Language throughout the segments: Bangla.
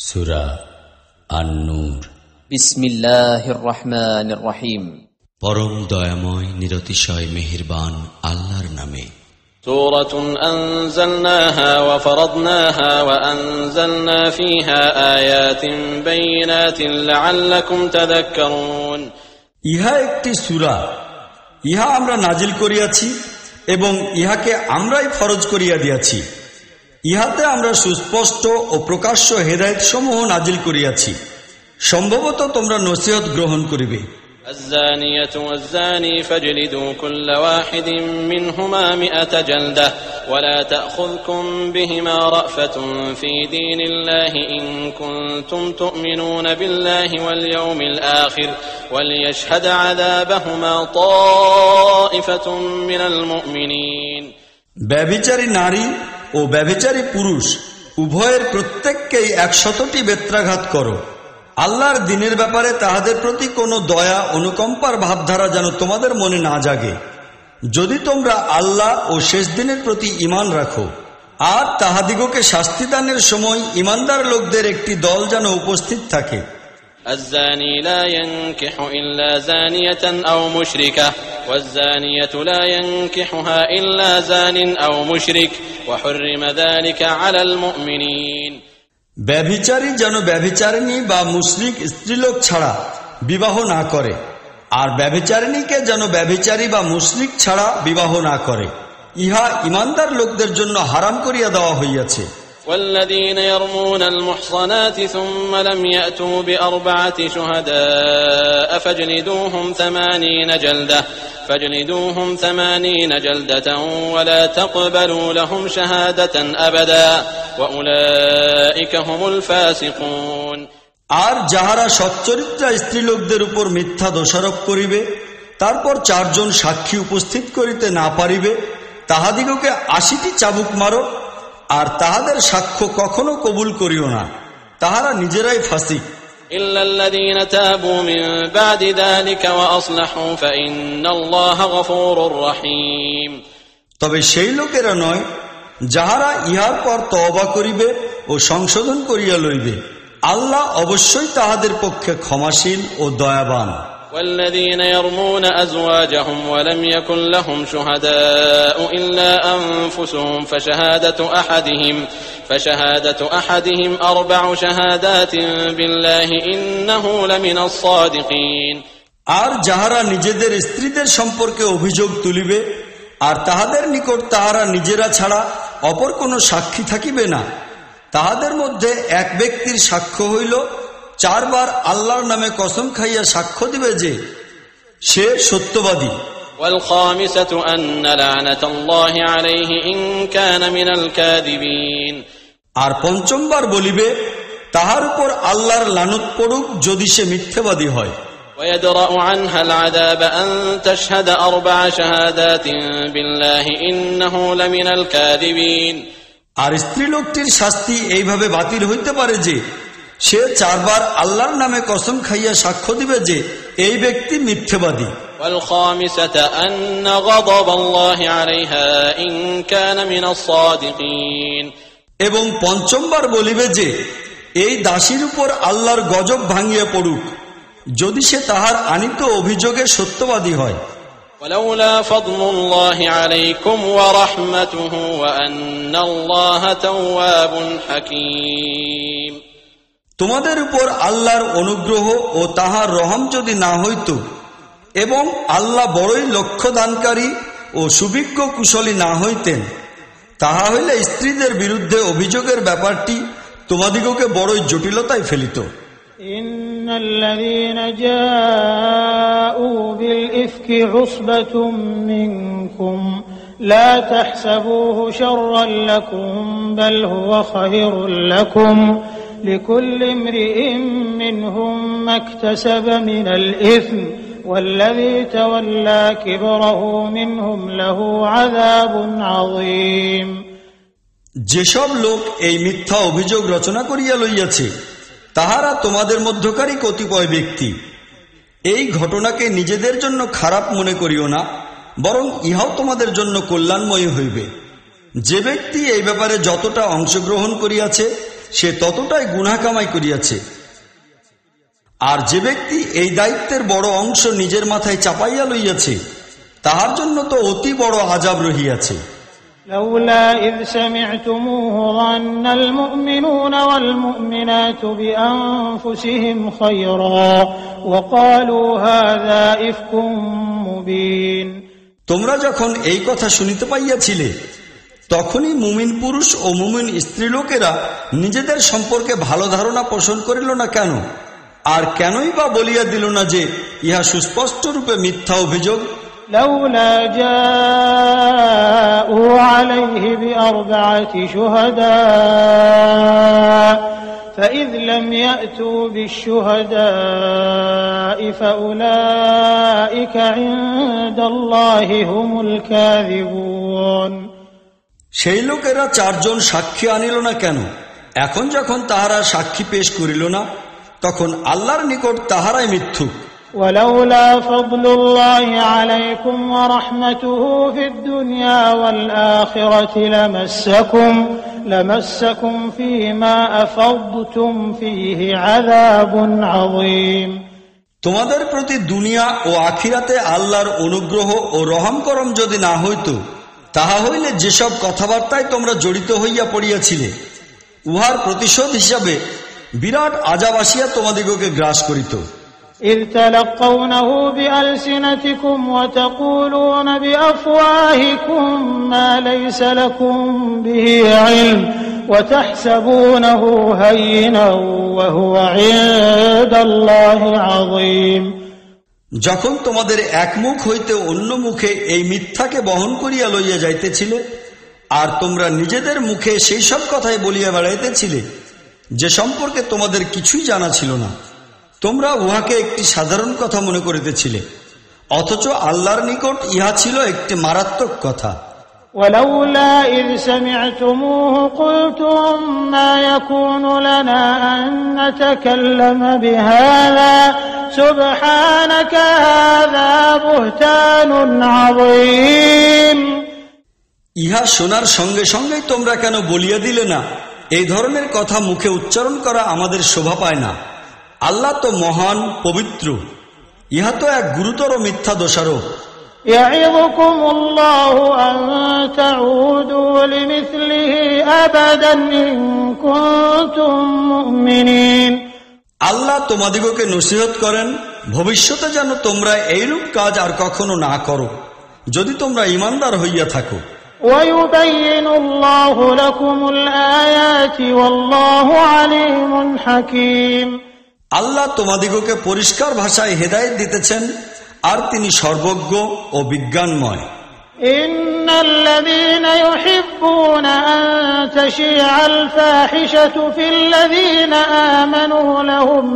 সূরা আন-নূর। বিসমিল্লাহির রহমানির রহিম। পরম দয়াময় নিরতিশয় মেহেরবান আল্লাহর নামে। সূরাতুন আনজালনাহা ওয়া ফারাদনাহা ওয়া আনজালনা ফীহা আয়াতিন বাইয়িনাতিন লাআল্লাকুম তাযাক্কারুন। ইহা একটি সূরা, ইহা আমরা নাজিল করিয়াছি এবং ইহাকে আমরাই ফরজ করিয়া দিয়াছি। ইহাতে আমরা সুস্পষ্ট ও প্রকাশ্য হেদায়েত সমূহ নাজিল করিয়াছি, সম্ভবত তোমরা নসিহত গ্রহণ করিবে। الزانية والزاني فاجلدوا كل واحد منهما 100 جلدة ولا تأخذكم بهما رأفة في دين الله إن كنتم تؤمنون بالله واليوم الآخر وليشهد عذابهما طائفة من المؤمنين। ব্যভিচারী নারী ও ব্যভিচারী পুরুষ উভয়ের প্রত্যেককেই 100টি বেত্রাঘাত করো। আল্লাহর দিনের ব্যাপারে তাহাদের প্রতি কোনো দয়া অনুকম্পার ভাবধারা যেন তোমাদের মনে না জাগে, যদি তোমরা আল্লাহ ও শেষ দিনের প্রতি ঈমান রাখো। আর তাহাদিগকে শাস্তিদানের সময় ঈমানদার লোকদের একটি দল যেন উপস্থিত থাকে। الزاني لا ينكح إلا زانية أو مشركة والزانية لا ينكحها إلا زان أو مشرك وحرم ذلك على المؤمنين। ব্যভিচারী যেন ব্যভিচারিণী বা মুশরিক স্ত্রীলোক ছাড়া বিবাহ না করে, আর ব্যভিচারিণীকে যেন ব্যভিচারী বা মুশরিক ছাড়া বিবাহ না করে। ইহা ঈমানদার লোকদের জন্য হারাম করিয়া দেওয়া হইয়াছে। والذين يرمون المحصنات ثم لم يأتوا بأربعة شهداء فاجلدوهم 80 جلدة ولا تقبلوا لهم شهادة أبدا وأولئك هم الفاسقون। আর যাহারা সচ্চরিত্রা স্ত্রীলোকদের উপর মিথ্যা দোষারোপ করিবে, তারপর 4 জন সাক্ষী উপস্থিত করিতে না পারিবে, তাহাদিগকে 80টি চাবুক মারো, আর তাহাদের সাক্ষ্য কখনো কবুল করিও না, তাহারা নিজেরাই ফাসিক। إلا الذين تابوا من بعد ذلك وأصلحوا فإن الله غفور رحيم। তবে সেই লোকেরা নয় যাহারা ইহার পর তওবা করিবে ও সংশোধন করিয়া লইবে, আল্লাহ অবশ্যই তাহাদের পক্ষে ক্ষমাশীল ও দয়াবান। والذين يرمون أزواجهم ولم يكن لهم شهداء إلا أنفسهم فشهادة أحدهم 4 شهادات بالله إنه لمن الصادقين। আর যাহারা নিজেদের স্ত্রীদের সম্পর্কে অভিযোগ তুলিবে, আর তাহাদের নিকট তাহারা নিজেরা ছাড়া অপর কোনো সাক্ষী থাকিবে না, তাহাদের মধ্যে এক ব্যক্তির সাক্ষ্য হইল 4 বার আল্লাহর নামে কসম খাইয়া সাক্ষ্য দিবে যে সে সত্যবাদী। والخامسة أن لعنة الله عليه إن كان من الكاذبين। আর 5ম বার বলিবে তাহার উপর আল্লাহর লানত পড়ুক যদি সে মিথ্যাবাদী হয়। ويدرأ عنها العذاب أن تشهد 4 شهادات بالله إنه لمن الكاذبين। আর স্ত্রীলোকটির শাস্তি এইভাবে বাতিল হইতে পারে যে সে 4 বার আল্লাহর নামে কসম খাইয়া সাক্ষ্য দিবে যে এই ব্যক্তি মিথ্যাবাদী। والخامسة أن غضب الله عليها إن كان من الصادقين। এবং 5ম বার বলিবে যে এই দাসীর উপর আল্লাহর গজব ভাঙিয়া পড়ুক যদি সে তাহার আনিত অভিযোগে সত্যবাদী হয়। ولولا فضل الله عليكم ورحمته وأن الله تواب حكيم। তোমাদের উপর আল্লাহর অনুগ্রহ ও তাহার রহম যদি না হইত এবং আল্লাহ বড়ই লক্ষ্য দানকারী ও সুবিজ্ঞ কুশলী না হইতেন, তাহা হইলে স্ত্রীদের বিরুদ্ধে অভিযোগের ব্যাপারটি তোমাদিগকে বড়ই জটিলতায় ফেলিত। ইন্নাল্লাযীনা জাউ বিল ইফকি উসবাতুম মিনকুম লা তাহসাবুহু শাররান লাকুম বাল হুয়া খায়রুল লাকুম লিকুল্লি ইমরিইন মিনহুম মাকতাসাবা মিনাল ইসম والذي تولى كبره منهم له عذاب عظيم। যেসব লোক এই মিথ্যা অভিযোগ রচনা করিয়া লইয়াছে তাহারা তোমাদের মধ্যকারী কতিপয় ব্যক্তি। এই ঘটনাকে নিজেদের জন্য খারাপ মনে করিও না, বরং ইহাও তোমাদের জন্য কল্যাণময় হইবে। যে ব্যক্তি এই ব্যাপারে যতটা অংশগ্রহণ করিয়াছে সে ততটাই গুনাহ কামাই করিয়াছে। আর যে ব্যক্তি এই দায়িত্বের বড় অংশ নিজের মাথায় চাপাইয়া লইয়াছে, তাহার জন্য তো অতি বড় আযাব রহিয়াছে। لولا إذ سمعتموه ظن المؤمنون والمؤمنات بأنفسهم خيرا وقالوا هذا إفك مبين। তোমরা যখন এই কথা শুনিতে পাইয়াছিলে, তখনই মুমিন পুরুষ ও মুমিন স্ত্রীলোকেরা নিজেদের সম্পর্কে ভালো ধারণা পোষণ করিল না কেন? আর কেনই বা বলিয়া দিল না যে ইহা সুস্পষ্ট রূপে মিথ্যা অভিযোগ? لولا جاءوا عليه بأربعة شهداء فإذ لم يأتوا بالشهداء فأولئك عند الله هم الكاذبون। সেই লোকেরা 4 জন সাক্ষী আনিল না কেন? এখন যখন তাহারা সাক্ষী পেশ করিল না, তখন আল্লাহর নিকট তাহারাই মিথ্যুক। ولولا فضل الله عليكم ورحمته في الدنيا والآخرة لمسكم فيما أفضتم فيه عذاب عظيم। তোমাদের প্রতি দুনিয়া ও আখিরাতে আল্লাহর অনুগ্রহ ও রহম করম যদি না হইত, তাহা হইলে যেসব কথাবার্তায় তোমরা জড়িত হইয়া পড়িয়াছিলে, উহার প্রতিশোধ হিসাবে বিরাট আযাব আসিয়া তোমাদিগকে গ্রাস করিত। إذ تلقونه بألسنتكم وتقولون بأفواهكم ما ليس لكم به علم وتحسبونه هينا وهو عند الله عظيم। যখন তোমাদের এক মুখ হইতে অন্য মুখে এই মিথ্যাকে বহন করিয়া লইয়া যাইতেছিলে, আর তোমরা নিজেদের মুখে সেই সব কথাই বলিয়া বেড়াইতেছিলে যে সম্পর্কে তোমাদের কিছুই জানা ছিল না, তোমরা উহাকে একটি সাধারণ কথা মনে করিতেছিলে, অথচ আল্লাহর নিকট ইহা ছিল একটি মারাত্মক কথা। ولولا إذ سمعتموه قلتم ما يكون لنا أن نتكلم بهذا سبحانك هذا بهتان عظيم। ইহা শোনার সঙ্গে সঙ্গেই তোমরা কেন বলিয়া দিলে না, এই ধরনের কথা মুখে উচ্চারণ করা আমাদের শোভা পায় না। আল্লাহ তো মহান, পবিত্র, ইহা তো এক গুরুতর মিথ্যা দোষারোপ। يعظكم الله أن تعودوا لمثله أبدا إن كنتم مؤمنين। আল্লাহ তোমাদিগকে নসিহত করেন ভবিষ্যতে যেন তোমরা এইরূপ কাজ আর কখনো না করো, যদি তোমরা ঈমানদার হইয়া থাকো। ويبين الله لكم الآيات والله عليم حكيم। আল্লাহ তোমাদিগকে পরিষ্কার ভাষায় হেদায়েত দিতেছেন, আর তিনি সর্বজ্ঞ ও বিজ্ঞানময়। إن الذين يحبون أن تشيع الفاحشة في الذين آمنوا لهم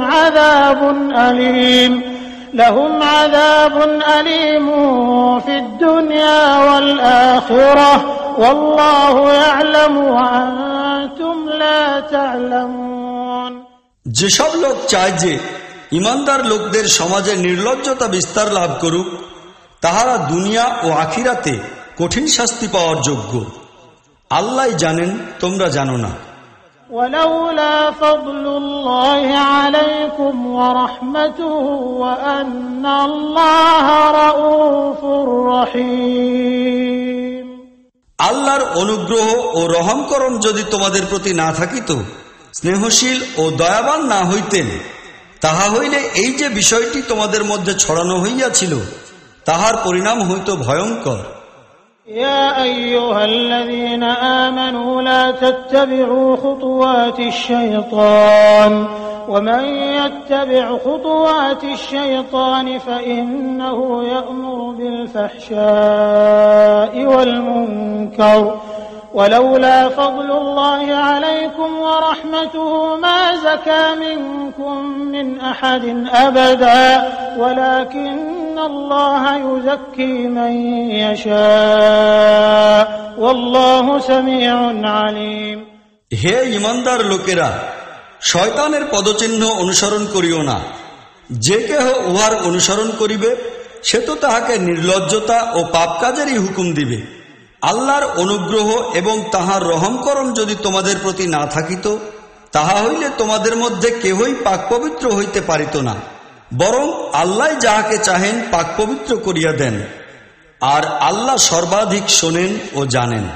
عذاب أليم في الدنيا والآخرة والله يعلم وأنتم لا تعلمون। যেসব লোক চায় যে ইমানদার লোকদের সমাজে নির্লজ্জতা বিস্তার লাভ করুক, তাহারা দুনিয়া ও আখিরাতে কঠিন শাস্তি পাওয়ার যোগ্য। আল্লাহ জানেন, তোমরা জানো না। ولولا فضل الله عليكم ورحمته وأن الله رؤوف رحيم। আল্লাহর অনুগ্রহ ও রহম করম যদি তোমাদের প্রতি না থাকিত, স্নেহশীল ও দয়াবান না হইতেন, তাহা হইলে এই যে বিষয়টি তোমাদের মধ্যে ছড়ানো হইয়াছিল, তাহার পরিণাম হইত ভয়ঙ্কর। يا أيها الذين آمنوا لا تتبعوا خطوات الشيطان ومن يتبع خطوات الشيطان فإنه يأمر بالفحشاء والمنكر ولولا فضل الله عليكم ورحمته ما زكى منكم من أحد أبدا ولكن الله يزكي من يشاء والله سميع عليم। হে ঈমানদার লোকেরা, শয়তানের পদচিহ্ন অনুসরণ করিও না। যে কেহ উহার অনুসরণ করিবে, সে তো তাহাকে নির্লজ্জতা ও পাপ কাজেরই হুকুম দিবে। আল্লাহর অনুগ্রহ এবং তাহার রহম করম যদি তোমাদের প্রতি না থাকিত, তাহা হইলে তোমাদের মধ্যে কেহই পাক পবিত্র হইতে পারিত না, বরং আল্লাহ যাহাকে চাহেন পাক পবিত্র করিয়া দেন, আর আল্লাহ সর্বাধিক শোনেন ও জানেন।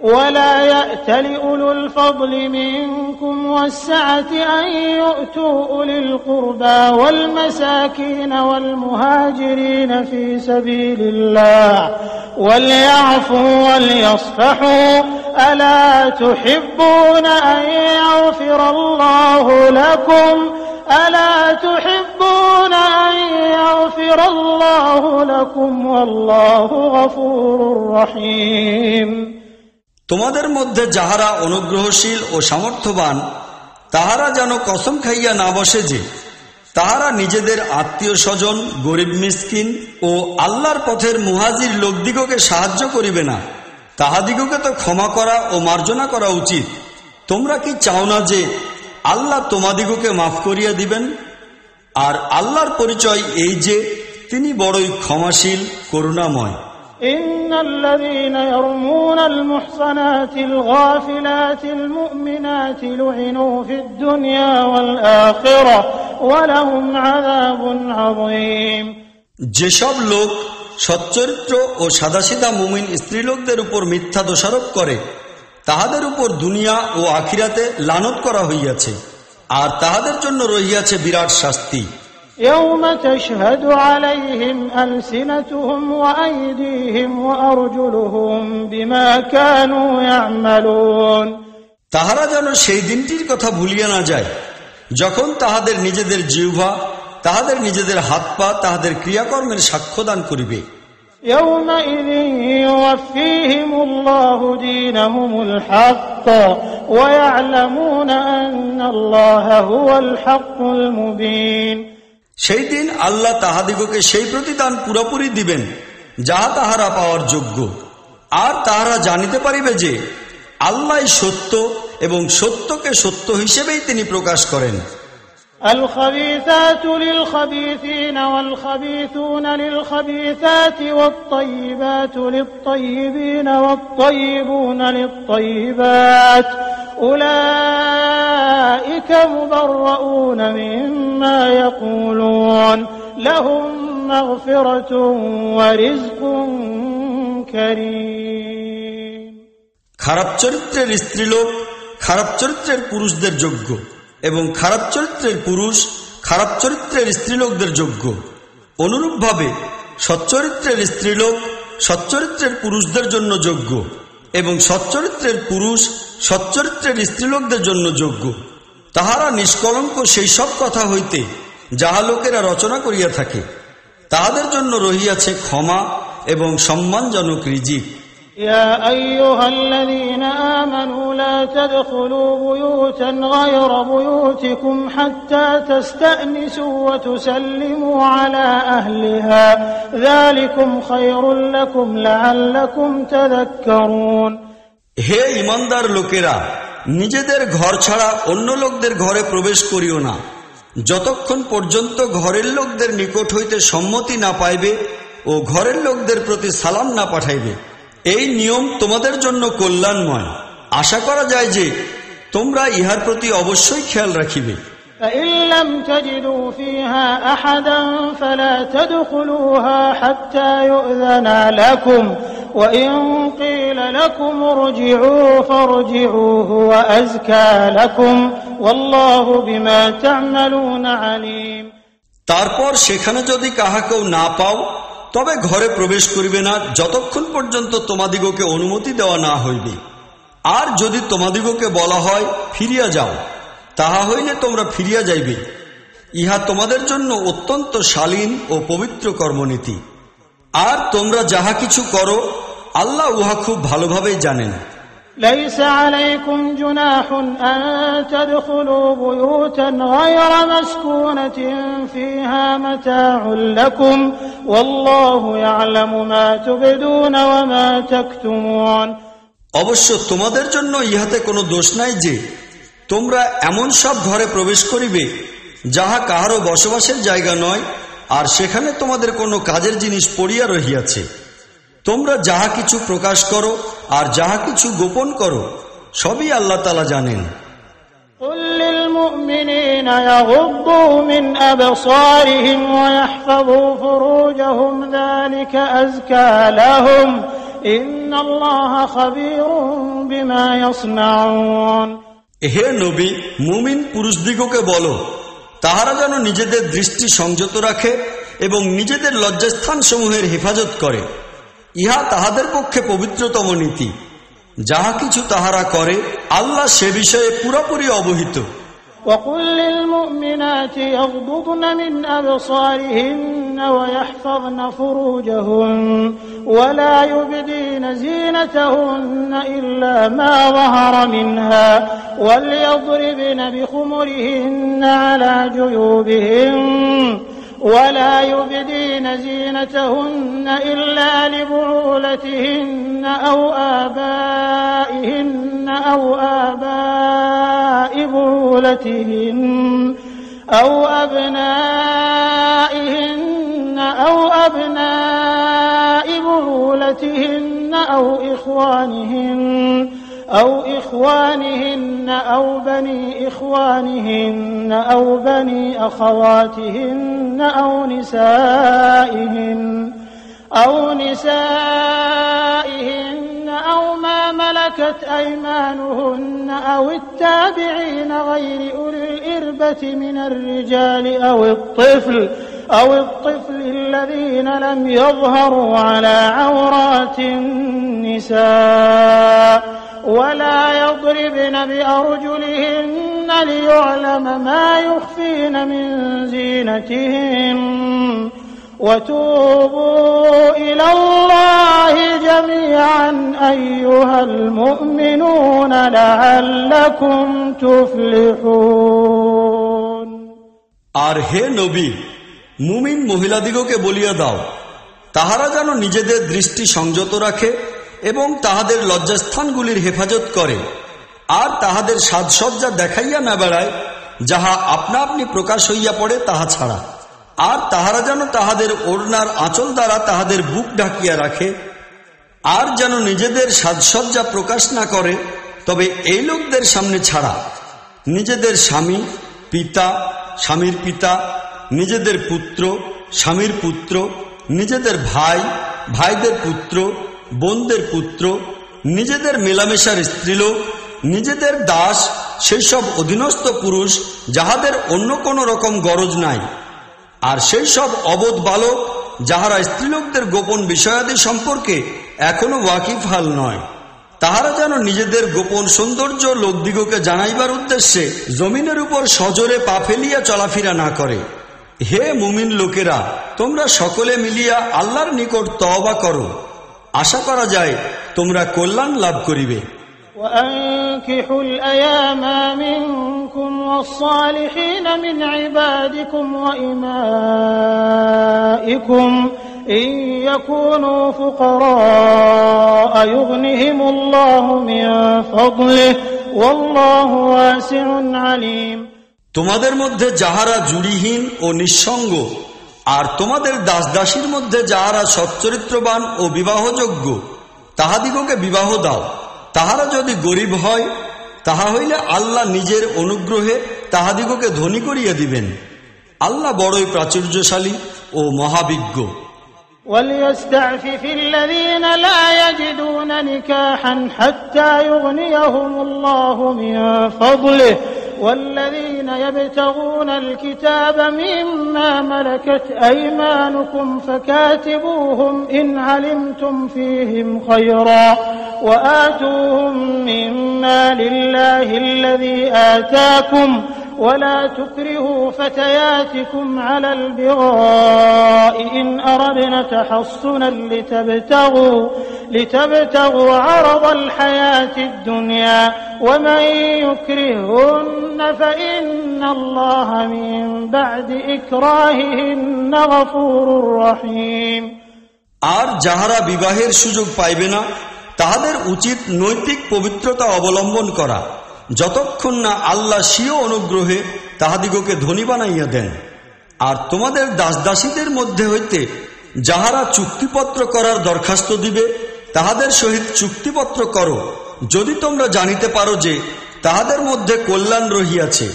ولا يأتل أولو الفضل منكم والسعة أن يؤتوا أولي القربى والمساكين والمهاجرين في سبيل الله وليعفوا وليصفحوا ألا تحبون أن يغفر الله لكم ألا تحبون أن يغفر الله لكم والله غفور رحيم। তোমাদের মধ্যে যাহারা অনুগ্রহশীল ও সামর্থ্যবান তাহারা যেন কসম খাইয়া না বসে যে তাহারা নিজেদের আত্মীয় স্বজন, গরিব মিসকিন ও আল্লাহর পথের মুহাজির লোকদিগকে সাহায্য করিবে না। তাহাদিগকে তো ক্ষমা করা ও মার্জনা করা উচিত। তোমরা কি চাও না যে আল্লাহ তোমাদিগকে মাফ করিয়া দিবেন? আর আল্লাহর পরিচয় এই যে তিনি বড়ই ক্ষমাশীল, করুণাময়। إن الذين يرمون المحصنات الغافلات المؤمنات لعنوا في الدنيا والآخرة ولهم عذاب عظيم। যেসব লোক সচ্চরিত্র ও সাদাসিধা মুমিন স্ত্রীলোকদের উপর মিথ্যা দোষারোপ করে তাহাদের উপর দুনিয়া ও আখিরাতে লানত করা হইয়াছে, আর তাহাদের জন্য রহিয়াছে বিরাট শাস্তি। يوم تشهد عليهم ألسنتهم وأيديهم وأرجلهم بما كانوا يعملون। তাহারা যেন সেই দিনটির কথা ভুলিয়া না যায় যখন তাহাদের নিজেদের জিহ্বা, তাহাদের নিজেদের হাত পা তাহাদের ক্রিয়াকর্মের সাক্ষ্যদান করিবে। يومئذ يوفيهم الله دينهم الحق ويعلمون أن الله هو الحق المبين। সেই দিন আল্লাহ তাহাদিগকে সেই প্রতিদান পুরোপুরি দিবেন যাহা তাহারা পাওয়ার যোগ্য, আর তাহারা জানিতে পারিবে যে আল্লাহ সত্য এবং সত্যকে সত্য হিসেবেই তিনি প্রকাশ করেন। الخبيثات للخبيثين والخبيثون للخبيثات والطيبات للطيبين والطيبون للطيبات أولئك مبرؤون مما يقولون لهم مغفرة ورزق كريم। খারাপ চরিত্রের স্ত্রীলোক খারাপ চরিত্রের পুরুষদের যোগ্য এবং খারাপ চরিত্রের পুরুষ খারাপ চরিত্রের স্ত্রীলোকদের যোগ্য। অনুরূপভাবে সচ্চরিত্রের স্ত্রীলোক সচ্চরিত্রের পুরুষদের জন্য যোগ্য এবং সচ্চরিত্রের পুরুষ সচ্চরিত্রের স্ত্রীলোকদের জন্য যোগ্য। তাহারা নিষ্কলঙ্ক সেই সব কথা হইতে যাহা লোকেরা রচনা করিয়া থাকে, তাহাদের জন্য রহিয়াছে ক্ষমা এবং সম্মানজনক রিজিক। يا أيها الذين آمنوا لا تدخلوا بيوتا غير بيوتكم حتى تستأنسوا وتسلموا على أهلها ذلكم خير لكم لعلكم تذكرون। হে ঈমানদার লোকেরা, নিজেদের ঘর ছাড়া অন্য লোকদের ঘরে প্রবেশ করিও না যতক্ষণ পর্যন্ত ঘরের লোকদের নিকট হইতে সম্মতি না পাইবে ও ঘরের লোকদের প্রতি সালাম না পাঠাইবে। এই নিয়ম তোমাদের জন্য কল্যাণময়। আশা করা যায় যে তোমরা ইহার প্রতি অবশ্যই খেয়াল রাখিবে। فإن لم تجدوا فيها أحدا فلا تدخلوها حتى يؤذن لكم وإن قيل لكم ارجعوا فارجعوا هو أزكى لكم والله بما تعملون عليم। তারপর সেখানে যদি কাহাকেও না পাও তবে ঘরে প্রবেশ করিবে না যতক্ষণ পর্যন্ত তোমাদিগকে অনুমতি দেওয়া না হইবে। আর যদি তোমাদিগকে বলা হয় ফিরিয়া যাও, তাহা হইলে তোমরা ফিরিয়া যাইবে। ইহা তোমাদের জন্য অত্যন্ত শালীন ও পবিত্র কর্মনীতি। আর তোমরা যাহা কিছু করো আল্লাহ উহা খুব ভালোভাবেই জানেন। ليس عليكم جناح أن تدخلوا بيوتا غير مسكونة فيها متاع لكم والله يعلم ما تبدون وما تكتمون। অবশ্য তোমাদের জন্য ইহাতে কোনো দোষ নাই যে তোমরা এমন সব ঘরে প্রবেশ করিবে যাহা কাহারও বসবাসের জায়গা নয়, আর সেখানে তোমাদের কোনো কাজের জিনিস পড়িয়া রহিয়াছে। তোমরা যাহা কিছু প্রকাশ করো আর যাহা কিছু গোপন করো সবই আল্লাহ তাআলা জানেন। قل للمؤمنين يغضوا من أبصارهم ويحفظوا فروجهم ذلك أزكى لهم إن الله خبير بما يصنعون হে নবী, মুমিন পুরুষদিগকে বলো, তাহারা যেন নিজেদের দৃষ্টি সংযত রাখে এবং নিজেদের লজ্জাস্থান সমূহের হেফাজত করে। ইহা তাহাদের পক্ষে পবিত্রতম নীতি। যাহা কিছু তাহারা করে আল্লাহ সে বিষয়ে পুরোপুরি অবহিত। وقل للمؤمنات يغضضن من أبصارهن ويحفظن فروجهن ولا يبدين زينتهن إلا ما ظهر منها وليضربن بخمرهن على جيوبهن ولا يبدين زينتهن إلا لبعولتهن أو آبائهن أو آباء بعولتهن أو أبنائهن أو أبناء بعولتهن أو إخوانهن أو بني إخوانهن أو بني أخواتهن أو نسائهن أو ما ملكت أيمانهن أو التابعين غير أولي الإربة من الرجال أو الطفل الذين لم يظهروا على عورات النساء ولا يضربن بأرجلهن ليعلم ما يخفين من زينتهن وتوبوا إلى الله جميعا أيها المؤمنون لعلكم تفلحون আর হে নবী, মুমিন মহিলাদিগকে বলিয়া দাও, তাহারা যেন নিজেদের দৃষ্টি সংযত রাখে এবং তাহাদের লজ্জাস্থানগুলির হেফাজত করে, আর তাহাদের সাজসজ্জা দেখাইয়া না বেড়ায় যাহা আপনা আপনি প্রকাশ হইয়া পড়ে তাহা ছাড়া। আর তাহারা যেন তাহাদের ওড়নার আঁচল দ্বারা তাহাদের বুক ঢাকিয়া রাখে, আর যেন নিজেদের সাজসজ্জা প্রকাশ না করে, তবে এই লোকদের সামনে ছাড়া নিজেদের স্বামী, পিতা, স্বামীর পিতা, নিজেদের পুত্র, স্বামীর পুত্র, নিজেদের ভাই, ভাইদের পুত্র, বোনদের পুত্র, নিজেদের মেলামেশার স্ত্রীলোক, নিজেদের দাস, সেই সব অধীনস্থ পুরুষ যাহাদের অন্য কোনো রকম গরজ নাই, আর সেই সব অবোধ বালক যাহারা স্ত্রীলোকদের গোপন বিষয়াদি সম্পর্কে এখনো ওয়াকিফ হাল নয়, তাহারা যেন নিজেদের গোপন সৌন্দর্য লোকদিগকে জানাইবার উদ্দেশ্যে জমিনের উপর সজোরে পা ফেলিয়া চলাফেরা না করে। হে মুমিন লোকেরা, তোমরা সকলে মিলিয়া আল্লাহর নিকট তওবা করো, আশা করা যায় তোমরা কল্যাণ লাভ করিবে। وأنكحوا الأيام منكم والصالحين من عبادكم وإمائكم إن يكونوا فقراء يغنهم الله من فضله والله واسع عليم তোমাদের মধ্যে যাহারা জুড়িহীন ও নিঃসঙ্গ, আর তোমাদের দাসদাসীর মধ্যে যাহারা সচ্চরিত্রবান ও বিবাহযোগ্য, তাহাদিগকে বিবাহ দাও। তাহারা যদি গরিব হয়, তাহা হইলে আল্লাহ নিজের অনুগ্রহে তাহাদিগকে ধনী করিয়া দিবেন। আল্লাহ বড়ই প্রাচুর্যশালী ও মহাবিজ্ঞ। وليستعفف الذين لا يجدون نكاحا حتى يغنيهم الله من فضله والذين يبتغون الكتاب مما ملكت أيمانكم فكاتبوهم إن علمتم فيهم خيرا وآتوهم مما لله الذي آتاكم ولا تكرهوا فتياتكم على البغاء إن أردنا تحصنا لتبتغوا عرض الحياة الدنيا ومن يكرهن فإن الله من بعد إكراههن غفور رحيم আর যাহারা বিবাহের সুযোগ পাইবে না, তাহাদের উচিত নৈতিক পবিত্রতা অবলম্বন করা, যতক্ষণ না আল্লাহ স্বীয় অনুগ্রহে তাহাদিগকে ধনী বানাইয়া দেন। আর তোমাদের দাসদাসীদের মধ্যে হইতে যাহারা চুক্তিপত্র করার দরখাস্ত দিবে, তাহাদের সহিত চুক্তিপত্র করো, যদি তোমরা জানিতে পারো যে তাহাদের মধ্যে কল্যাণ রহিয়াছে।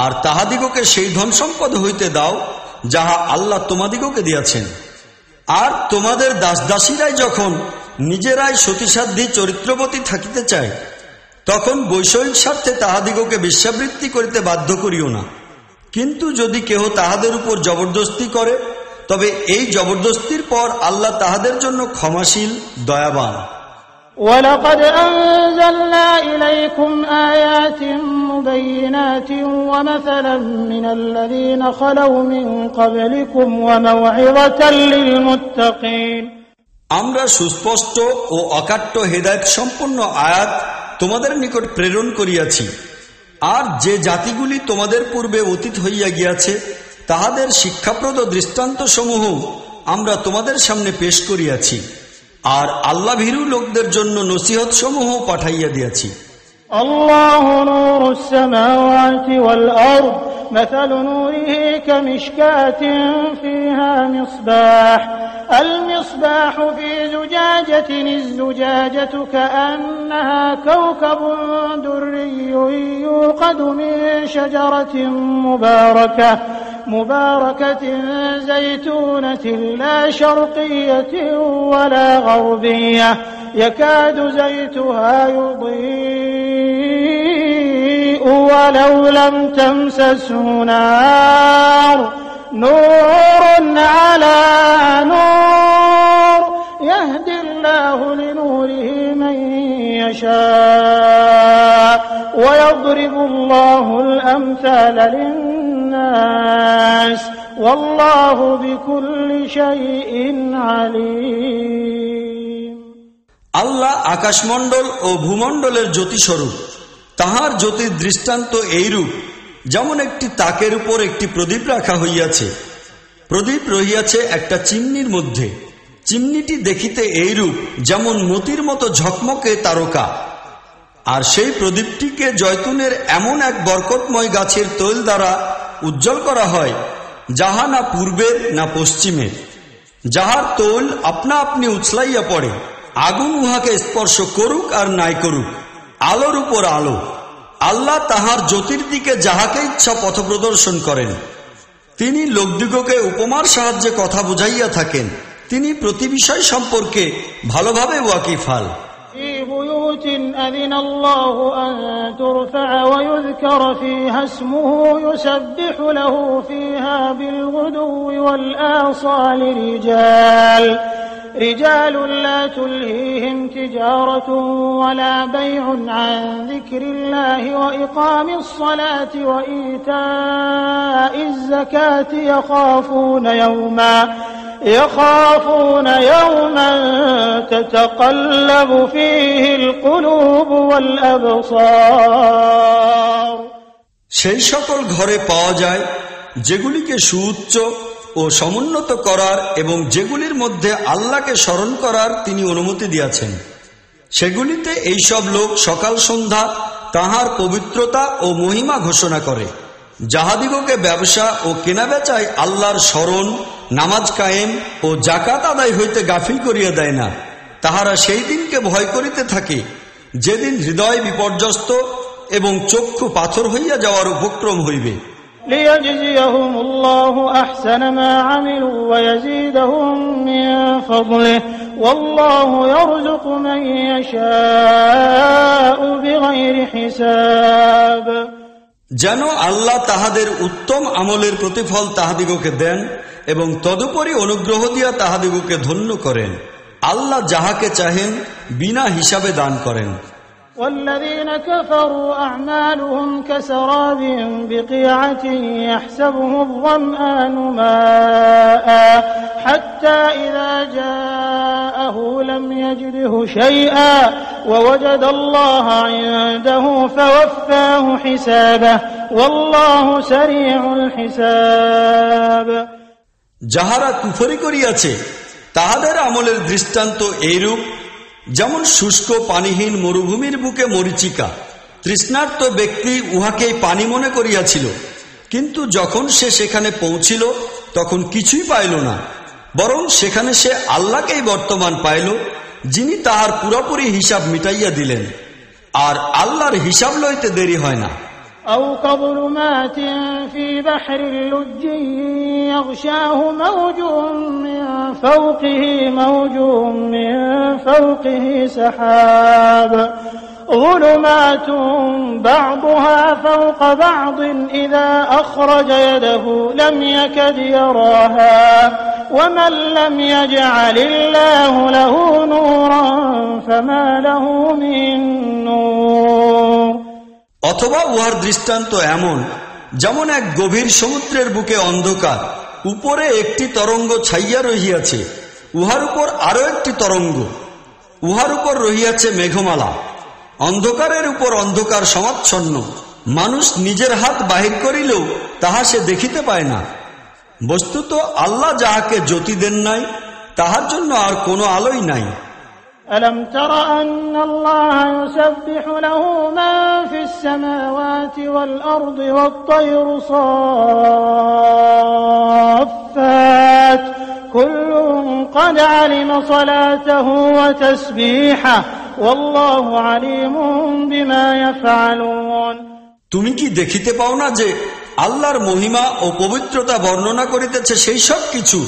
আর তাহাদিগকে সেই ধন সম্পদ হইতে দাও যাহা আল্লাহ তোমাদিগকে দিয়াছেন। আর তোমাদের দাসদাসীরাই যখন নিজেরাই সতীসাধ্যী চরিত্রবতী থাকিতে চায়, তখন বৈষয়িক স্বার্থে তাহাদিগকে বেশ্যাবৃত্তি করিতে বাধ্য করিও না। কিন্তু যদি কেহ তাহাদের উপর জবরদস্তি করে, তবে এই জবরদস্তির পর আল্লাহ তাহাদের জন্য ক্ষমাশীল, দয়াবান। وَلَقَدْ أَنزَلْنَا إِلَيْكُمْ آيَاتٍ مُبَيِّنَاتٍ وَمَثَلًا مِنَ الَّذِينَ خَلَوْا مِن قَبْلِكُمْ وَمَوْعِظَةً لِلْمُتَّقِينَ। আমরা সুস্পষ্ট ও অকাট্য হেদায়েত সম্পন্ন আয়াত তোমাদের নিকট প্রেরণ করিয়াছি। আর যে জাতিগুলি তোমাদের পূর্বে অতীত হইয়া গিয়াছে, তাহাদের শিক্ষাপ্রদ দৃষ্টান্ত সমূহ আমরা তোমাদের সামনে পেশ করিয়াছি। আর আল্লাহ ভীরু লোকদের জন্য নসিহত সমূহ পাঠাইয়া দিয়াছি। আল্লাহু নূরুস সামাওয়াতি ওয়াল আরদ مثل نوره كمشكاة فيها مصباح المصباح في زجاجة الزجاجة كأنها كوكب دري يوقد من شجرة مباركة زيتونة لا شرقية ولا غربية يكاد زيتها يضيء ولو لم تمسسه نار نور على نور يهدي الله لنوره من يشاء ويضرب الله الأمثال للناس والله بكل شيء عليم। আল্লাহ আকাশমণ্ডল ও ভূমণ্ডলের জ্যোতিস্বরূপ। তাহার জ্যোতির দৃষ্টান্ত এইরূপ, যেমন একটি তাকের উপর একটি প্রদীপ রাখা হইয়াছে। প্রদীপ রহিয়াছে একটা চিমনির মধ্যে। চিমনিটি দেখিতে এইরূপ, যেমন মতির মতো ঝকমকে তারকা। আর সেই প্রদীপটিকে জয়তুনের এমন এক বরকতময় গাছের তৈল দ্বারা উজ্জ্বল করা হয়, যাহা না পূর্বের না পশ্চিমের, যাহার তৈল আপনা আপনি উছলাইয়া পড়ে। আগুন উহাকে স্পর্শ করুক আর নাই করুক, আলোর উপর আলো। আল্লাহ তাহার জ্যোতির দিকে যাহাকে ইচ্ছা পথ প্রদর্শন করেন। তিনি লোকদিগকে উপমার সাহায্যে কথা বুঝাইয়া থাকেন। তিনি প্রতি বিষয় সম্পর্কে ভালোভাবে ওয়াকিফাল। في بيوت أذن الله أن ترفع ويذكر فيها اسمه يسبح له فيها بالغدو والآصال رجال لا تلهيهم تجارة ولا بيع عن ذكر الله وإقام الصلاة وإيتاء الزكاة يخافون يوما تتقلب فيه القلوب والأبصار। সেই সকল ঘরে পাওয়া যায় যেগুলিকে সুউচ্চ ও সমুন্নত করার এবং যেগুলির মধ্যে আল্লাহকে স্মরণ করার তিনি অনুমতি দিয়াছেন। সেগুলিতে এইসব লোক সকাল সন্ধ্যা তাহার পবিত্রতা ও মহিমা ঘোষণা করে। যাহাদিগকে ব্যবসা ও কেনাবেচায় আল্লাহর স্মরণ, নামাজ কায়েম ও জাকাত আদায় হইতে গাফিল করিয়া দেয় না, তাহারা সেই দিনকে ভয় করিতে থাকে যেদিন হৃদয় বিপর্যস্ত এবং চক্ষু পাথর হইয়া যাওয়ার উপক্রম হইবে। ليجزيهم الله أحسن ما عملوا ويزيدهم من فضله والله يرزق من يشاء بغير حساب। যেন আল্লাহ তাহাদের উত্তম আমলের প্রতিফল তাহাদিগকে দেন এবং তদুপরি অনুগ্রহ দিয়া তাহাদিগকে ধন্য করেন। আল্লাহ যাহাকে চাহেন বিনা হিসাবে দান করেন। والذين كفروا أعمالهم كسراب بقيعة يحسبه الظمآن ماء حتى إذا جاءه لم يجده شيئا ووجد الله عنده فوفاه حسابه والله سريع الحساب। যাহারা কুফরি করিয়াছে তাহাদের আমলের দৃষ্টান্ত এইরূপ, যেমন শুষ্ক পানিহীন মরুভূমির বুকে মরিচিকা। তৃষ্ণার্ত ব্যক্তি উহাকেই পানি মনে করিয়াছিল, কিন্তু যখন সে সেখানে পৌঁছিল তখন কিছুই পাইল না, বরং সেখানে সে আল্লাহকেই বর্তমান পাইল, যিনি তাহার পুরোপুরি হিসাব মিটাইয়া দিলেন। আর আল্লাহর হিসাব লইতে দেরি হয় না। أو كظلمات في بحر لجي يغشاه موج من فوقه سحاب ظلمات بعضها فوق بعض إذا أخرج يده لم يكد يراها ومن لم يجعل الله له نورا فما له من نور। অথবা উহার দৃষ্টান্ত এমন, যেমন এক গভীর সমুদ্রের বুকে অন্ধকার, উপরে একটি তরঙ্গ ছাইয়া রহিয়াছে, উহার উপর আরো একটি তরঙ্গ, উহার উপর রহিয়াছে মেঘমালা, অন্ধকারের উপর অন্ধকার সমাচ্ছন্ন, মানুষ নিজের হাত বাহির করিলেও তাহা সে দেখিতে পায় না। বস্তুত আল্লাহ যাহাকে জ্যোতি দেন নাই, তাহার জন্য আর কোনো আলোই নাই। ألم تر أن الله يسبح له من في السماوات والأرض والطير صافات كل قد علم صلاته وتسبيحه والله عليم بما يفعلون। তুমি কি দেখিতে পাও না যে আল্লাহর মহিমা ও পবিত্রতা বর্ণনা করিতেছে সেই সব কিছু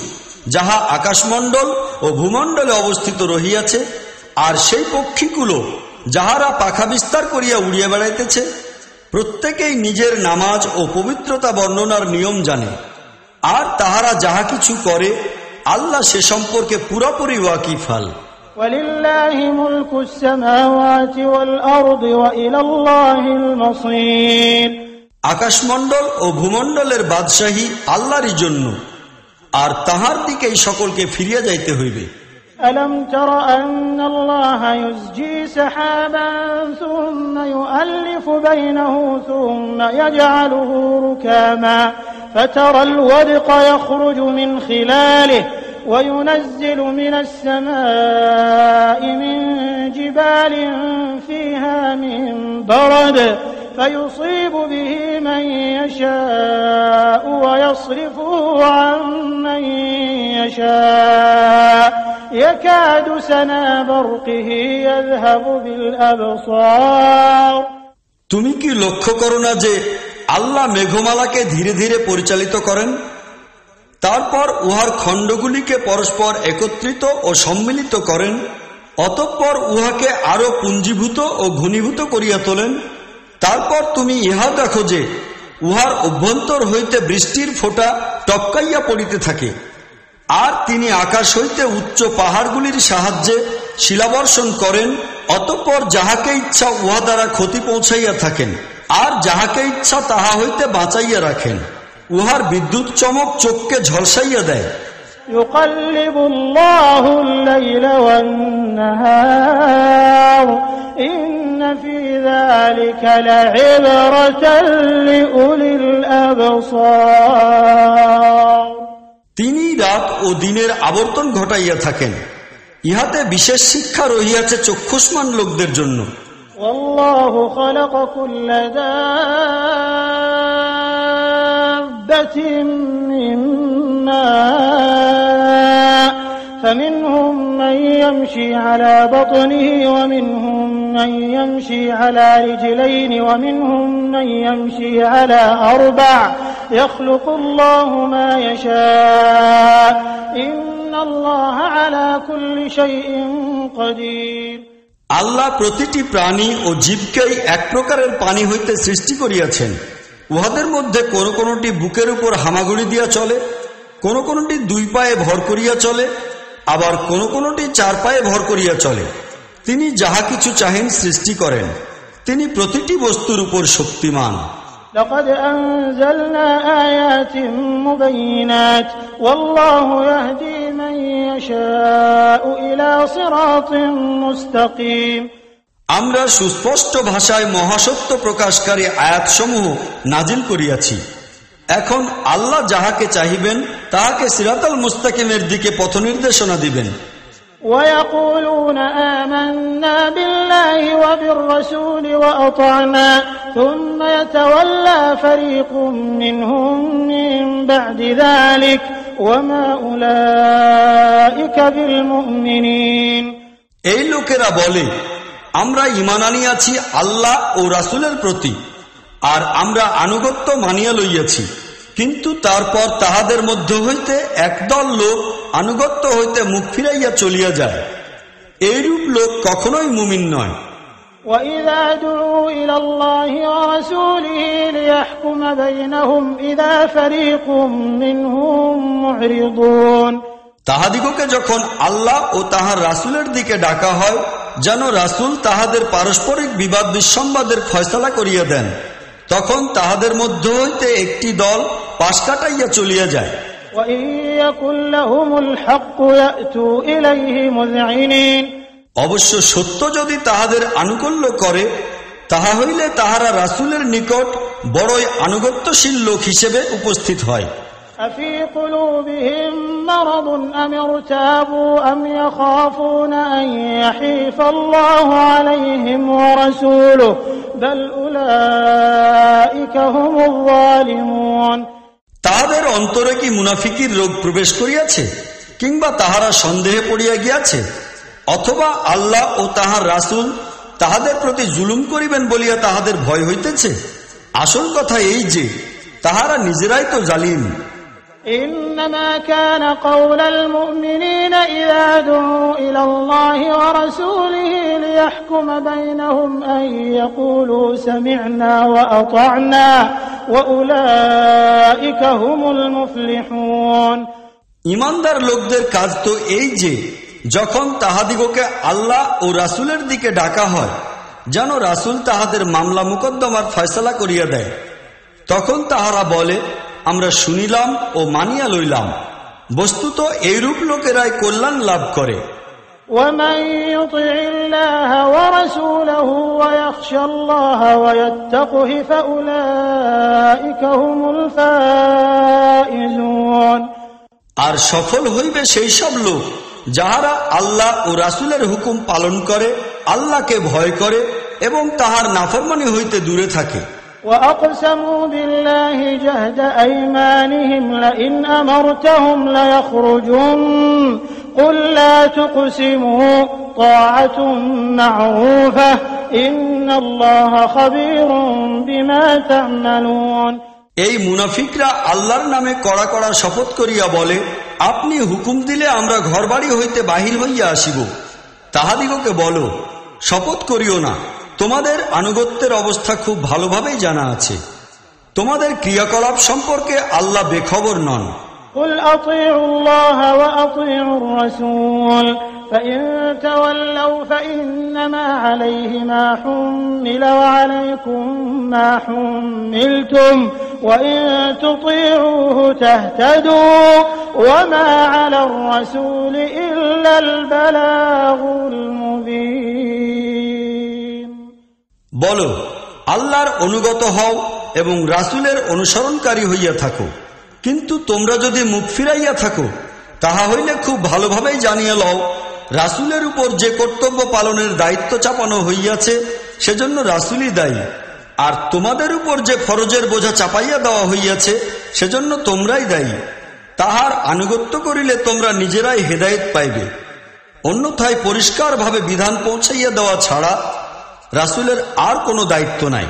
যাহা আকাশমণ্ডল ও ভূমণ্ডলে অবস্থিত রহিয়াছে, আর সেই পক্ষীগুলো যাহারা পাখা বিস্তার করিয়া উড়িয়া বেড়াইতেছে, প্রত্যেকেই নিজের নামাজ ও পবিত্রতা বর্ণনার নিয়ম জানে, আর তাহারা যাহা কিছু করে আল্লাহ সে সম্পর্কে পুরোপুরি ওয়াকিফাল। ওয়ালিল্লাহি মুলকুস সামাওয়াতি ওয়াল আরদি ওয়া ইলাল্লাহিল মাসীর। আকাশমণ্ডল ও ভূমণ্ডলের বাদশাহী আল্লাহরই জন্য, আর তাহার দিকেই সকলকে ফিরিয়া যাইতে হইবে। ألم تر أن الله يزجي سحابا ثم يؤلف بينه ثم يجعله ركاما فترى الودق يخرج من خلاله وينزل من السماء من جبال فيها من برد فيصيب به من يشاء ويصرفه عن من يشاء يكاد سنا برقه يذهب بالأبصار। তুমি কি লক্ষ্য করো না যে আল্লাহ মেঘমালাকে ধীরে ধীরে পরিচালিত করেন, তারপর উহার খণ্ডগুলিকে পরস্পর একত্রিত ও সম্মিলিত করেন, অতঃপর উহাকে আরো পুঞ্জীভূত ও ঘনীভূত করিয়া তোলেন। তারপর তুমি ইহা দেখো যে উহার অভ্যন্তর হইতে বৃষ্টির ফোঁটা টপকাইয়া পড়িতে থাকে, আর তিনি আকাশ হইতে উচ্চ পাহাড়গুলির সাহায্যে শিলাবর্ষণ করেন, অতঃপর যাহাকে ইচ্ছা উহা দ্বারা ক্ষতি পৌঁছাইয়া থাকেন, আর যাহাকে ইচ্ছা তাহা হইতে বাঁচাইয়া রাখেন। উহার বিদ্যুৎ চমক চোখকে ঝলসাইয়া দেয়। ইউকাল্লিবুল্লাহুল লাইলা ওয়ান নাহার ইন্না ফী যালিকা লাইবরাতান লিউলিল আবসার। তিনি রাত ও দিনের আবর্তন ঘটাইয়া থাকেন, ইহাতে বিশেষ শিক্ষা রহিয়াছে চক্ষুষ্মান লোকদের জন্য। ওয়াল্লাহু খালাকা কুল্লা দাব্বাতিন মিন মা فمنهم من يمشي على بطنه ومنهم من يمشي على رجلين ومنهم من يمشي على أربع يخلق الله ما يشاء إن الله على كل شيء قدير। আল্লাহ প্রতিটি প্রাণী ও জীবকেই এক প্রকারের পানি হইতে সৃষ্টি করিয়াছেন। উহাদের মধ্যে কোন কোনটি বুকের উপর হামাগুড়ি দিয়া চলে, কোন কোনটি দুই পায়ে ভর করিয়া চলে, আবার কোন কোনটি চার পায়ে ভর করিয়া চলে। তিনি যাহা কিছু চাহেন সৃষ্টি করেন, তিনি প্রতিটি বস্তুর উপর শক্তিমান। لقد أنزلنا آيات مبينات والله يهدي من يشاء إلى صراط مستقيم। আমরা সুস্পষ্ট ভাষায় মহাসত্য প্রকাশকারী আয়াতসমূহ নাজিল করিয়াছি। এখন আল্লাহ যাহাকে চাহিবেন তাহাকে সিরাতাল মুস্তাকিমের দিকে পথ নির্দেশনা দিবেন। ويقولون آمنا بالله وبالرسول وأطعنا ثم يتولى فريق منهم من بعد ذلك وما أولئك بالمؤمنين। এই লোকেরা বলে, আমরা ঈমান আনিয়াছি আল্লাহ ও রাসূলের প্রতি, আর আমরা আনুগত্য মানিয়া লইয়াছি। কিন্তু তারপর তাহাদের মধ্য হইতে একদল লোক আনুগত্য হইতে মুখ ফিরাইয়া চলিয়া যায়, এইরূপ লোক কখনোই মুমিন নয়। وَإِذَا دُعُوا إِلَى اللَّهِ وَرَسُولِهِ لِيَحْكُمَ بَيْنَهُمْ إِذَا فَرِيقٌ مِّنْهُمْ مُعْرِضُونَ তাহাদিগকে যখন আল্লাহ ও তাহার রাসূলের দিকে ডাকা হয়, যেন রাসূল তাহাদের পারস্পরিক বিবাদ বিসম্বাদের ফয়সালা করিয়া দেন, তখন তাহাদের মধ্য হইতে একটি দল পাশ কাটাইয়া চলিয়া যায়। وَإِن يَكُن لَّهُمُ الْحَقُّ يَأْتُوا إِلَيْهِ مُذْعِنِينَ অবশ্য সত্য যদি তাহাদের আনুকূল্য করে, তাহা হইলে তাহারা রাসূলের নিকট বড়ই আনুগত্যশীল লোক হিসেবে উপস্থিত হয়। أَفِي قُلُوبِهِم مَّرَضٌ أَمِ ارْتَابُوا أَمْ يَخَافُونَ أَن يَحِيفَ اللَّهُ عَلَيْهِمْ وَرَسُولُهُ بَلْ أُولَٰئِكَ هُمُ الظَّالِمُونَ তাহাদের অন্তরে কি মুনাফিকির রোগ প্রবেশ করিয়াছে, কিংবা তাহারা সন্দেহে পড়িয়া গিয়াছে, অথবা আল্লাহ ও তাহার রাসূল তাহাদের প্রতি জুলুম করিবেন বলিয়া তাহাদের ভয় হইতেছে? আসল কথা এই যে তাহারা নিজেরাই তো জালিম। إنما كان قول المؤمنين إذا دعوا إلى الله ورسوله ليحكم بينهم أن يقولوا سمعنا وأطعنا وأولئك هم المفلحون ইমানদার লোকদের কাজ তো এই যে যখন তাহাদিগকে আল্লাহ ও রাসূলের দিকে ডাকা হয়, যেন রাসূল তাহাদের মামলা মুকদ্দমার ফয়সালা করিয়া দেয়, তখন তাহারা বলে, আমরা শুনিলাম ও মানিয়া লইলাম। বস্তুত এইরূপ লোকেরাই কল্যাণ লাভ করে। ومن يطع الله ورسوله ويخشى الله ويتقه فأولئك هم الفائزون আর সফল হইবে সেই সব লোক যাহারা আল্লাহ ও রাসূলের হুকুম পালন করে, আল্লাহকে ভয় করে এবং তাহার নাফরমানি হইতে দূরে থাকে। وأقسموا بالله جهد أيمانهم لئن أمرتهم ليخرجن قل لا تقسموا طاعة معروفة إن الله خبير بما تعملون এই মুনাফিকরা আল্লাহর নামে কড়া কড়া শপথ করিয়া বলে, আপনি হুকুম দিলে আমরা ঘরবাড়ি হইতে বাহির হইয়া আসিব। তাহাদিগকে বলো, শপথ করিও না, তোমাদের আনুগত্যের অবস্থা খুব ভালোভাবেই জানা আছে, তোমাদের ক্রিয়াকলাপ সম্পর্কে আল্লাহ বেখবর নন। قل أطيعوا الله وأطيعوا الرسول فإن تولوا فإنما عليه ما حمل وعليكم ما حملتم وإن تطيعوه تهتدوا وما على الرسول إلا البلاغ المبين বলো, আল্লাহর অনুগত হও এবং রাসূলের অনুসরণকারী হইয়া থাকো, কিন্তু তোমরা যদি মুখ ফিরাইয়া থাকো, তাহা হইলে খুব ভালোভাবেই জানিয়া লও, রাসূলের উপর যে কর্তব্য পালনের দায়িত্ব চাপানো হইয়াছে সেজন্য রাসূলই দায়ী, আর তোমাদের উপর যে ফরজের বোঝা চাপাইয়া দেওয়া হইয়াছে সেজন্য তোমরাই দায়ী। তাহার আনুগত্য করিলে তোমরা নিজেরাই হেদায়েত পাইবে, অন্যথায় পরিষ্কারভাবে বিধান পৌঁছাইয়া দেওয়া ছাড়া রাসূলের আর কোনো দায়িত্ব নাই।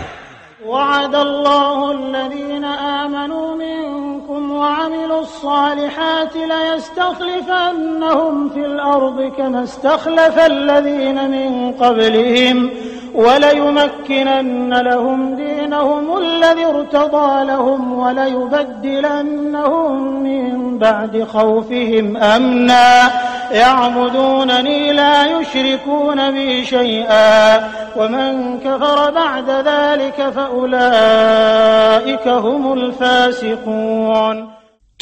وعد الله الذين آمنوا منكم وعملوا الصالحات ليستخلفنهم في الأرض كما استخلف الذين من قبلهم وليمكنن لهم دينهم الذي ارتضى لهم وليبدلنهم من بعد خوفهم أمنا يعبدونني لا يشركون بي شيئا ومن كفر بعد ذلك فأولئك هم الفاسقون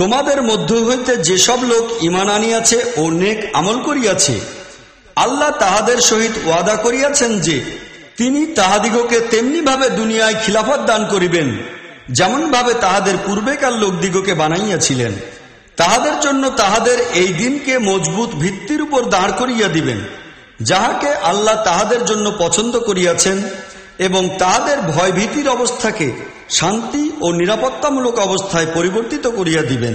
তোমাদের মধ্য হইতে যেসব লোক ঈমান আনিয়াছে ও নেক আমল করিয়াছে, আল্লাহ তাহাদের সহিত ওয়াদা করিয়াছেন যে তিনি তাহাদিগকে তেমনি ভাবে দুনিয়ায় খিলাফত দান করিবেন যেমন ভাবে তাহাদের পূর্বেকার লোকদিগকে বানাইয়াছিলেন। তাহাদের জন্য তাহাদের এই দিনকে মজবুত ভিত্তির উপর দাঁড় করিয়া দিবেন, যাহাকে আল্লাহ তাহাদের জন্য পছন্দ করিয়াছেন, এবং তাহাদের ভয়ভীতির অবস্থাকে শান্তি ও নিরাপত্তামূলক অবস্থায় পরিবর্তিত করিয়া দিবেন।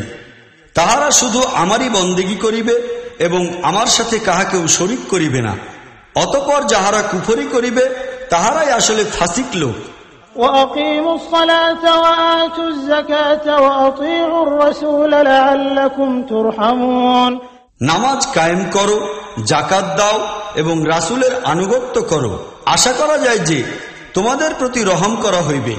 তাহারা শুধু আমারই বন্দেগী করিবে এবং আমার সাথে কাহাকেও শরীক করিবে না। অতঃপর যাহারা কুফরি করিবে তাহারাই আসলে ফাসিক লোক। وأقيموا الصلاة وآتوا الزكاة وأطيعوا الرسول لعلكم ترحمون নামাজ কায়েম করো, যাকাত দাও এবং রাসূলের আনুগত্য করো, আশা করা যায় যে তোমাদের প্রতি রহম করা হইবে।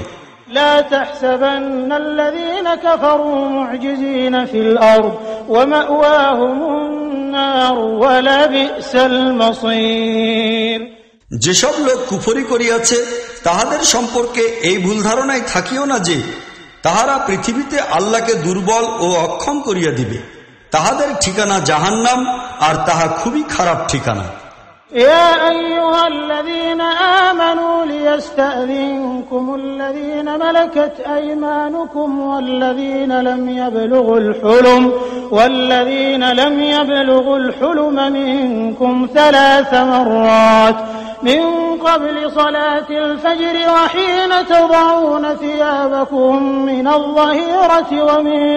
لا تحسبن الذين كفروا معجزين في الأرض ومأواهم النار ولبئس المصير যেসব লোক কুফরি করিয়াছে তাহাদের সম্পর্কে এই ভুল ধারণায় থাকিও না যে তাহারা পৃথিবীতে আল্লাহকে দুর্বল ও অক্ষম করিয়া দিবে। তাহাদের ঠিকানা জাহান্নাম, আর তাহা খুবই খারাপ ঠিকানা। يا أيها الذين آمنوا ليستأذنكم الذين ملكت أيمانكم والذين لم يبلغوا الحلم منكم 3 مرات من قبل صلاة الفجر وحين تضعون ثيابكم من الظهيرة ومن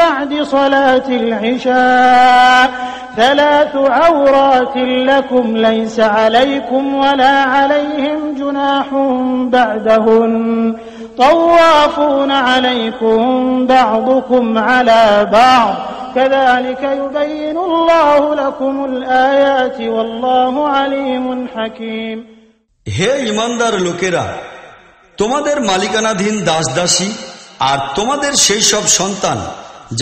بعد صلاة العشاء 3 عورات لكم ليس عليكم ولا عليهم جناح بعدهن طوافون عليكم بعضكم على بعض كذلك يبين الله لكم الآيات والله عليم حكيم হে ঈমানদার লোকেরা, তোমাদের মালিকানাধীন দাসদাসী আর তোমাদের সেই সব সন্তান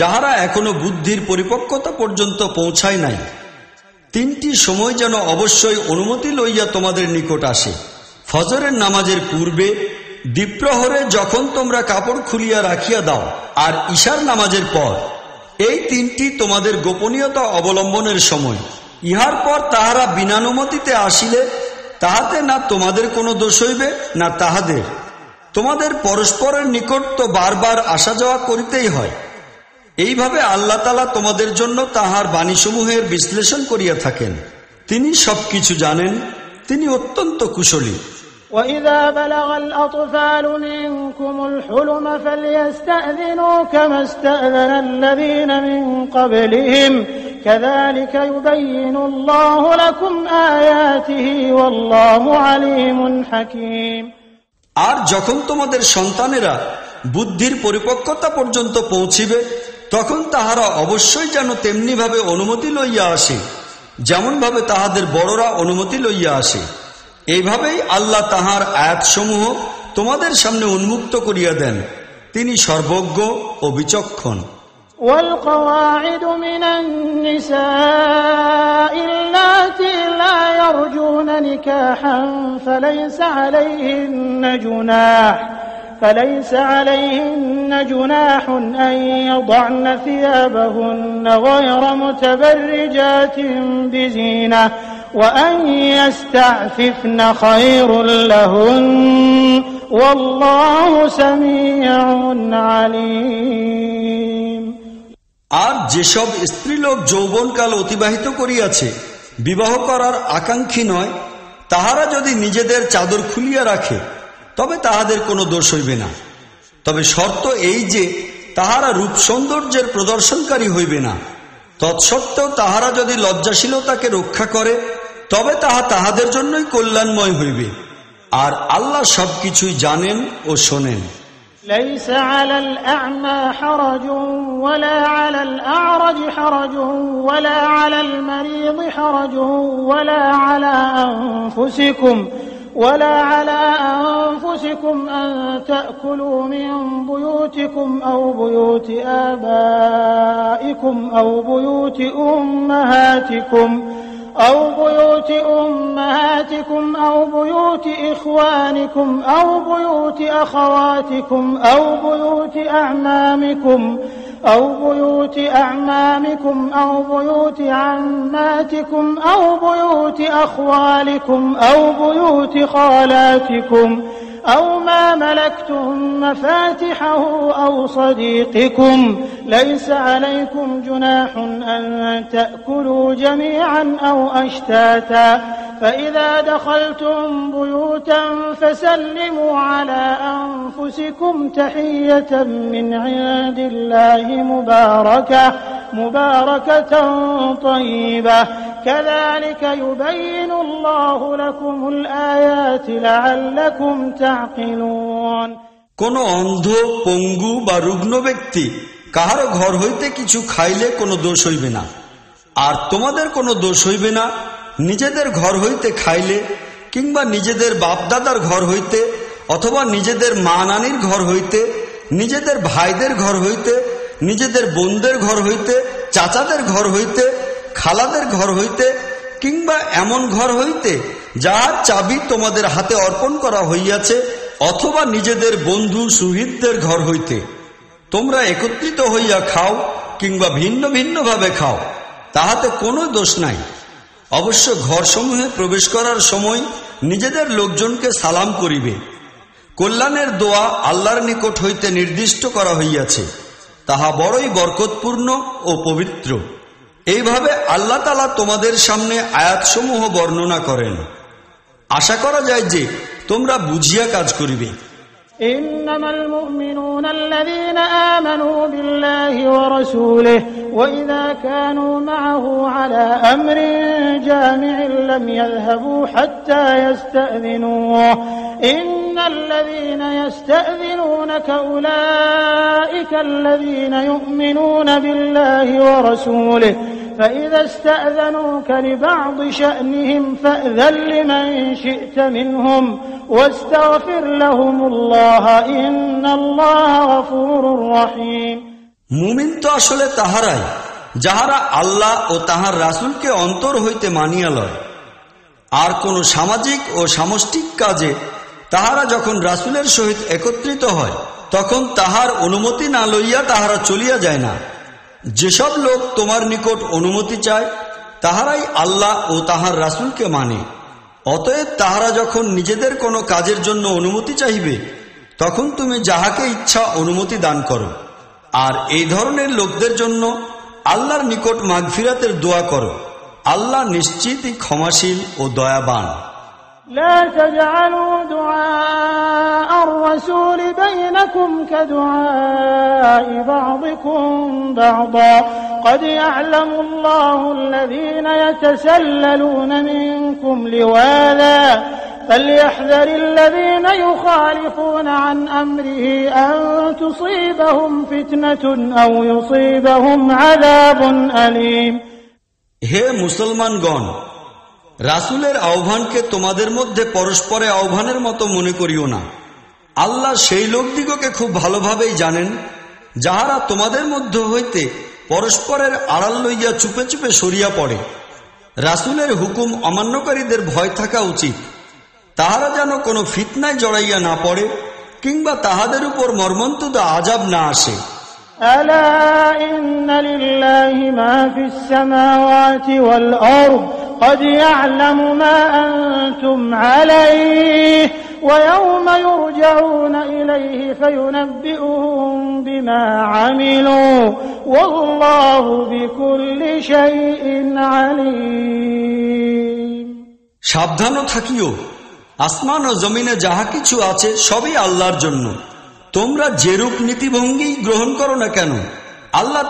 যাহারা এখনো বুদ্ধির পরিপক্কতা পর্যন্ত পৌঁছায় নাই, 3টি সময় যেন অবশ্যই অনুমতি লইয়া তোমাদের নিকট আসে। ফজরের নামাজের পূর্বে, দ্বিপ্রহরে যখন তোমরা কাপড় খুলিয়া রাখিয়া দাও, আর ঈশার নামাজের পর। এই 3টি তোমাদের গোপনীয়তা অবলম্বনের সময়। ইহার পর তাহারা বিনানুমতিতে আসিলে তাহাতে না তোমাদের কোনো দোষ হইবে না তাহাদের। তোমাদের পরস্পরের নিকট তো বারবার আসা যাওয়া করিতেই হয়। এইভাবে আল্লাহ তাআলা তোমাদের জন্য তাহার বাণীসমূহের বিশ্লেষণ করিয়া থাকেন। তিনি সবকিছু জানেন, তিনি অত্যন্ত কুশলী। وإذا بلغ الأطفال منكم الحلم فليستأذنوا كما استأذن الذين من قبلهم كذلك يبين الله لكم آياته والله عليم حكيم আর যখন তোমাদের সন্তানেরা বুদ্ধির পরিপক্কতা পর্যন্ত পৌঁছিবে, তখন তাহারা অবশ্যই যেন তেমনি ভাবে অনুমতি লইয়া আসে যেমনভাবে তাহাদের বড়রা অনুমতি লইয়া আসে। এইভাবেই আল্লাহ তাহার আয়াতসমূহ তোমাদের সামনে উন্মুক্ত করিয়া দেন। তিনি সর্বজ্ঞ ও বিচক্ষণ। والقواعد من النساء اللاتي لا يرجون نكاحا فليس عليهن جناح أن يضعن ثيابهن غير متبرجات بزينة وأن يستعففن خير لهن والله سميع عليم আর যেসব স্ত্রীলোক যৌবনকাল অতিবাহিত করিয়াছে, বিবাহ করার আকাঙ্ক্ষী নয়, তাহারা যদি নিজেদের চাদর খুলিয়া রাখে তবে তাহাদের কোনো দোষ হইবে না। তবে শর্ত এই যে তাহারা রূপ সৌন্দর্যের প্রদর্শনকারী হইবে না। তৎসত্ত্বেও তাহারা যদি লজ্জাশীলতাকে রক্ষা করে তবে তাহা তাহাদের জন্যই কল্যাণময় হইবে। আর আল্লাহ সবকিছুই জানেন ও শোনেন। ليس على الأعمى حرج ولا على الأعرج حرج ولا على المريض حرج ولا على أنفسكم أن تأكلوا من بيوتكم أو بيوت آبائكم أو بيوت أمهاتكم أو بيوت إخوانكم أو بيوت أخواتكم أو بيوت أعمامكم أو بيوت عماتكم أو بيوت أخوالكم أو بيوت خالاتكم أو ما ملكتم مفاتحه أو صديقكم ليس عليكم جناح أن تأكلوا جميعا أو أشتاتا فإذا دخلتم بيوتا فسلموا على أنفسكم تحية من عند الله مباركة طيبة كذلك يبين الله لكم الآيات لعلكم تعقلون। কোন অন্ধ, পঙ্গু বা রুগ্ন ব্যক্তি কাহারও ঘর হইতে কিছু খাইলে কোনো দোষ হইবে না, আর তোমাদের কোনো দোষ হইবে না নিজেদের ঘর হইতে খাইলে, কিংবা নিজেদের বাপদাদার ঘর হইতে, অথবা নিজেদের মা নানির ঘর হইতে, নিজেদের ভাইদের ঘর হইতে, নিজেদের বোনদের ঘর হইতে, চাচাদের ঘর হইতে, খালাদের ঘর হইতে, কিংবা এমন ঘর হইতে যাহার চাবি তোমাদের হাতে অর্পণ করা হইয়াছে, অথবা নিজেদের বন্ধু সুহৃদদের ঘর হইতে। তোমরা একত্রিত হইয়া খাও কিংবা ভিন্ন ভিন্ন ভাবে খাও, তাহাতে কোনো দোষ নাই। অবশ্য ঘরসমূহে প্রবেশ করার সময় নিজেদের লোকজনকে সালাম করিবে। কল্যাণের দোয়া আল্লাহর নিকট হইতে নির্দিষ্ট করা হইয়াছে, তাহা বড়ই বরকতপূর্ণ ও পবিত্র। এইভাবে আল্লাহ তাআলা তোমাদের সামনে আয়াতসমূহ বর্ণনা করেন। আশা করা যায় যে তোমরা বুঝিয়া কাজ করিবে। إنما المؤمنون الذين آمنوا بالله ورسوله وإذا كانوا معه على أمر جامع لم يذهبوا حتى يستأذنوه إن الذين يستأذنونك أولئك الذين يؤمنون بالله ورسوله فإذا استأذنوك لبعض شأنهم فأذن لمن شئت منهم واستغفر لهم الله إن الله غفور رحيم। মুমিন তো আসলে তাহারাই যাহারা আল্লাহ ও তাহার রাসূলকে অন্তর হইতে মানিয়া লয়, আর কোন সামাজিক ও সামষ্টিক কাজে তাহারা যখন রাসূলের সহিত একত্রিত হয় তখন তাহার অনুমতি না লইয়া তাহারা চলিয়া যায় না। যেসব লোক তোমার নিকট অনুমতি চায় তাহারাই আল্লাহ ও তাহার রাসূলকে মানে। অতএব তাহারা যখন নিজেদের কোনো কাজের জন্য অনুমতি চাইবে তখন তুমি যাহাকে ইচ্ছা অনুমতি দান করো, আর এই ধরনের লোকদের জন্য আল্লাহর নিকট মাগফিরাতের দোয়া করো। আল্লাহ নিশ্চিতই ক্ষমাশীল ও দয়াবান। لا تجعلوا دعاء الرسول بينكم كدعاء بعضكم بعضا قد يعلم الله الذين يتسللون منكم لواذا فليحذر الذين يخالفون عن أمره أن تصيبهم فتنة أو يصيبهم عذاب أليم। হে মুসলমানগণ, রাসূলের আহ্বানকে তোমাদের মধ্যে পরস্পরে আহ্বানের মতো মনে করিও না। আল্লাহ সেই লোকদিগকে খুব ভালোভাবেই জানেন যাহারা তোমাদের মধ্য হইতে পরস্পরের আড়াল লইয়া চুপে চুপে সরিয়া পড়ে। রাসূলের হুকুম অমান্যকারীদের ভয় থাকা উচিত, তাহারা যেন কোনো ফিতনায় জড়াইয়া না পড়ে কিংবা তাহাদের উপর মর্মন্তুদ আযাব না আসে। ألا إن لله ما في السماوات والأرض قد يعلم ما أنتم عليه ويوم يرجعون إليه فينبئهم بما عملوا والله بكل شيء عليم। সাবধান থাকিও, আসমান ও জমিনে যাহা কিছু আছে সবই আল্লাহর জন্য। তোমরা যেরূপ নীতিভঙ্গি গ্রহণ করো না কেন, আল্লাহ